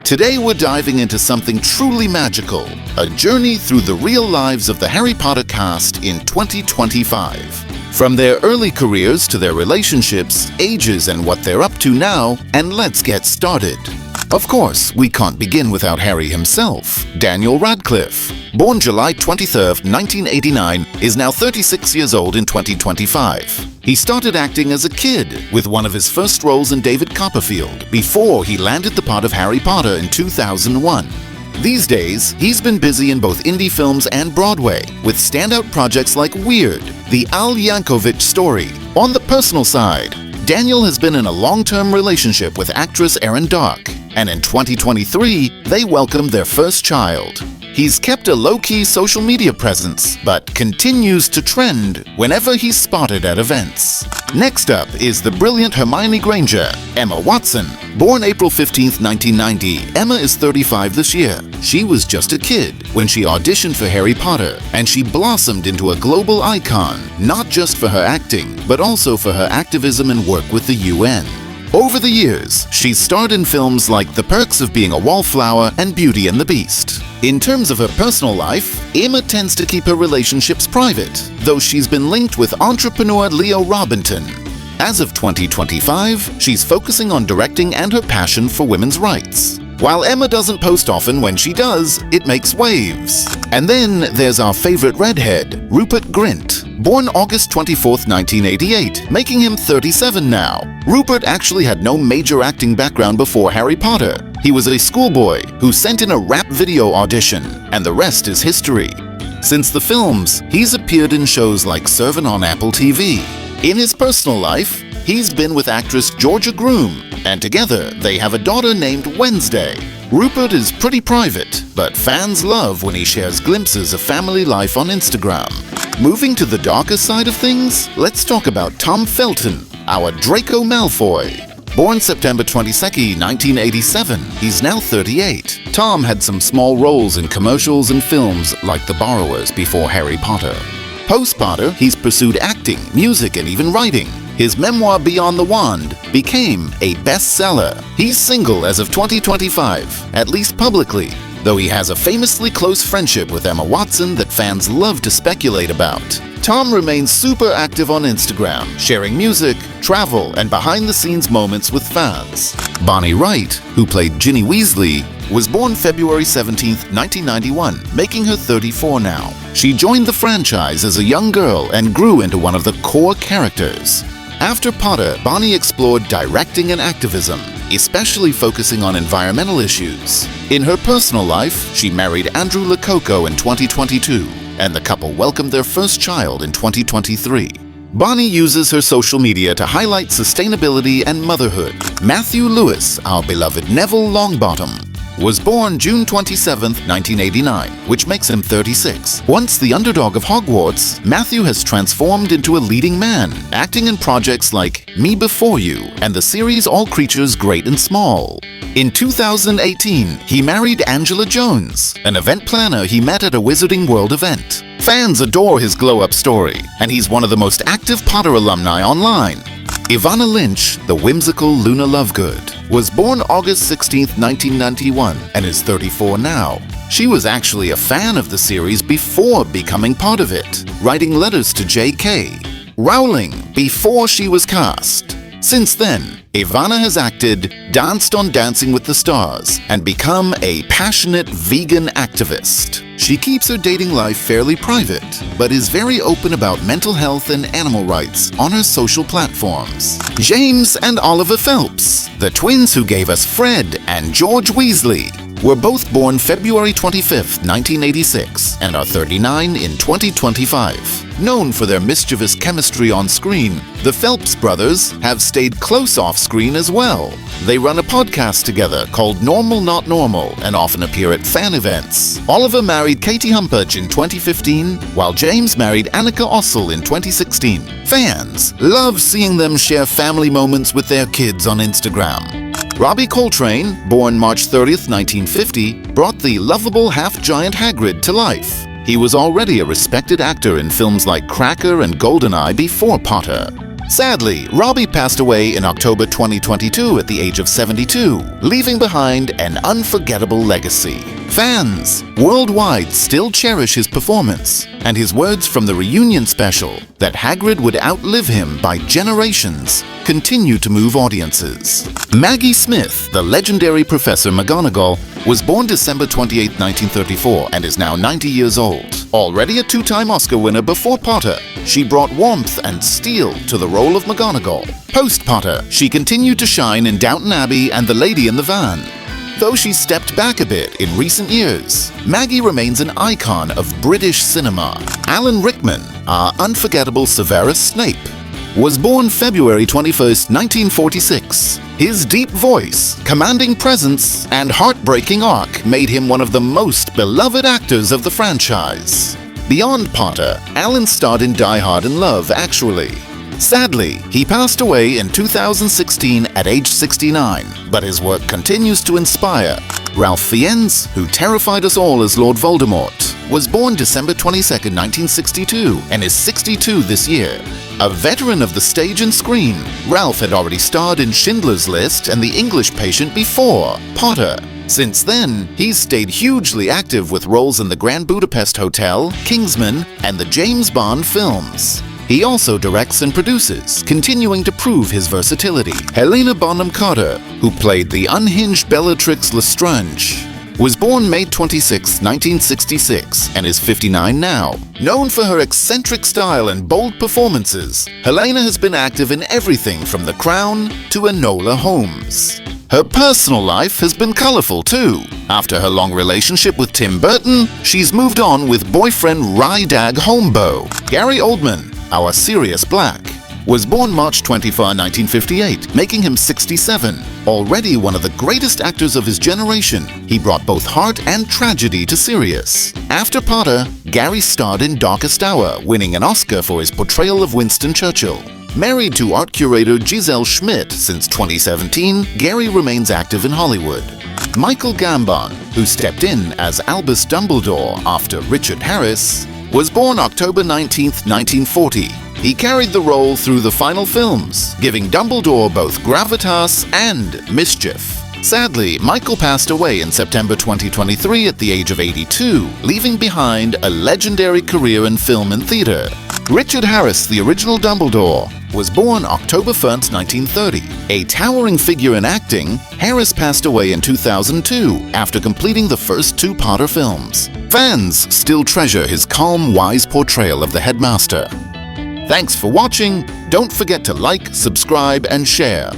Today we're diving into something truly magical, a journey through the real lives of the Harry Potter cast in 2025. From their early careers to their relationships, ages, and what they're up to now, and let's get started. Of course, we can't begin without Harry himself, Daniel Radcliffe. Born July 23, 1989, is now 36 years old in 2025. He started acting as a kid, with one of his first roles in David Copperfield, before he landed the part of Harry Potter in 2001. These days, he's been busy in both indie films and Broadway, with standout projects like Weird, the Al Yankovic story. On the personal side, Daniel has been in a long-term relationship with actress Erin Dark, and in 2023, they welcomed their first child. He's kept a low-key social media presence, but continues to trend whenever he's spotted at events. Next up is the brilliant Hermione Granger, Emma Watson. Born April 15, 1990, Emma is 35 this year. She was just a kid when she auditioned for Harry Potter, and she blossomed into a global icon, not just for her acting, but also for her activism and work with the UN. Over the years, she's starred in films like The Perks of Being a Wallflower and Beauty and the Beast. In terms of her personal life, Emma tends to keep her relationships private, though she's been linked with entrepreneur Leo Robinson. As of 2025, she's focusing on directing and her passion for women's rights. While Emma doesn't post often, when she does, it makes waves. And then there's our favorite redhead, Rupert Grint. Born August 24, 1988, making him 37 now. Rupert actually had no major acting background before Harry Potter. He was a schoolboy who sent in a rap video audition, and the rest is history. Since the films, he's appeared in shows like Servant on Apple TV. In his personal life, he's been with actress Georgia Groom, and together they have a daughter named Wednesday. Rupert is pretty private, but fans love when he shares glimpses of family life on Instagram. Moving to the darker side of things, let's talk about Tom Felton, our Draco Malfoy. Born September 22, 1987, he's now 38. Tom had some small roles in commercials and films like The Borrowers before Harry Potter. Post-Potter, he's pursued acting, music, and even writing. His memoir Beyond the Wand became a bestseller. He's single as of 2025, at least publicly, though he has a famously close friendship with Emma Watson that fans love to speculate about. Tom remains super active on Instagram, sharing music, travel, and behind-the-scenes moments with fans. Bonnie Wright, who played Ginny Weasley, was born February 17, 1991, making her 34 now. She joined the franchise as a young girl and grew into one of the core characters. After Potter, Bonnie explored directing and activism, especially focusing on environmental issues. In her personal life, she married Andrew Lococo in 2022, and the couple welcomed their first child in 2023. Bonnie uses her social media to highlight sustainability and motherhood. Matthew Lewis, our beloved Neville Longbottom, was born June 27, 1989, which makes him 36. Once the underdog of Hogwarts, Matthew has transformed into a leading man, acting in projects like Me Before You and the series All Creatures Great and Small. In 2018, he married Angela Jones, an event planner he met at a Wizarding World event. Fans adore his glow-up story, and he's one of the most active Potter alumni online. Ivana Lynch, the whimsical Luna Lovegood, was born August 16, 1991, and is 34 now. She was actually a fan of the series before becoming part of it, writing letters to J.K. Rowling before she was cast. Since then, Ivana has acted, danced on Dancing with the Stars, and become a passionate vegan activist. She keeps her dating life fairly private, but is very open about mental health and animal rights on her social platforms. James and Oliver Phelps, the twins who gave us Fred and George Weasley, were both born February 25, 1986, and are 39 in 2025. Known for their mischievous chemistry on screen, the Phelps brothers have stayed close off-screen as well. They run a podcast together called Normal Not Normal and often appear at fan events. Oliver married Katie Humpage in 2015, while James married Annika Ossel in 2016. Fans love seeing them share family moments with their kids on Instagram. Robbie Coltrane, born March 30, 1950, brought the lovable half-giant Hagrid to life. He was already a respected actor in films like Cracker and Goldeneye before Potter. Sadly, Robbie passed away in October 2022 at the age of 72, leaving behind an unforgettable legacy. Fans worldwide still cherish his performance, and his words from the reunion special that Hagrid would outlive him by generations continue to move audiences. Maggie Smith, the legendary Professor McGonagall, was born December 28, 1934, and is now 90 years old. Already a two-time Oscar winner before Potter, she brought warmth and steel to the role of McGonagall. Post-Potter, she continued to shine in Downton Abbey and The Lady in the Van. Though she stepped back a bit in recent years, Maggie remains an icon of British cinema. Alan Rickman, our unforgettable Severus Snape, was born February 21, 1946. His deep voice, commanding presence, and heartbreaking arc made him one of the most beloved actors of the franchise. Beyond Potter, Alan starred in Die Hard and Love Actually. Sadly, he passed away in 2016 at age 69, but his work continues to inspire. Ralph Fiennes, who terrified us all as Lord Voldemort, was born December 22, 1962, and is 62 this year. A veteran of the stage and screen, Ralph had already starred in Schindler's List and The English Patient before Potter. Since then, he's stayed hugely active with roles in the Grand Budapest Hotel, Kingsman, and the James Bond films. He also directs and produces, continuing to prove his versatility. Helena Bonham Carter, who played the unhinged Bellatrix Lestrange, was born May 26, 1966, and is 59 now. Known for her eccentric style and bold performances, Helena has been active in everything from The Crown to Enola Holmes. Her personal life has been colorful too. After her long relationship with Tim Burton, she's moved on with boyfriend Rydag Holmboe. Gary Oldman, our Sirius Black, was born March 24, 1958, making him 67. Already one of the greatest actors of his generation, he brought both heart and tragedy to Sirius. After Potter, Gary starred in Darkest Hour, winning an Oscar for his portrayal of Winston Churchill. Married to art curator Giselle Schmidt since 2017, Gary remains active in Hollywood. Michael Gambon, who stepped in as Albus Dumbledore after Richard Harris, was born October 19, 1940. He carried the role through the final films, giving Dumbledore both gravitas and mischief. Sadly, Michael passed away in September 2023 at the age of 82, leaving behind a legendary career in film and theater. Richard Harris, the original Dumbledore, was born October 1, 1930. A towering figure in acting, Harris passed away in 2002 after completing the first two Potter films. Fans still treasure his calm, wise portrayal of the headmaster. Thanks for watching. Don't forget to like, subscribe, and share.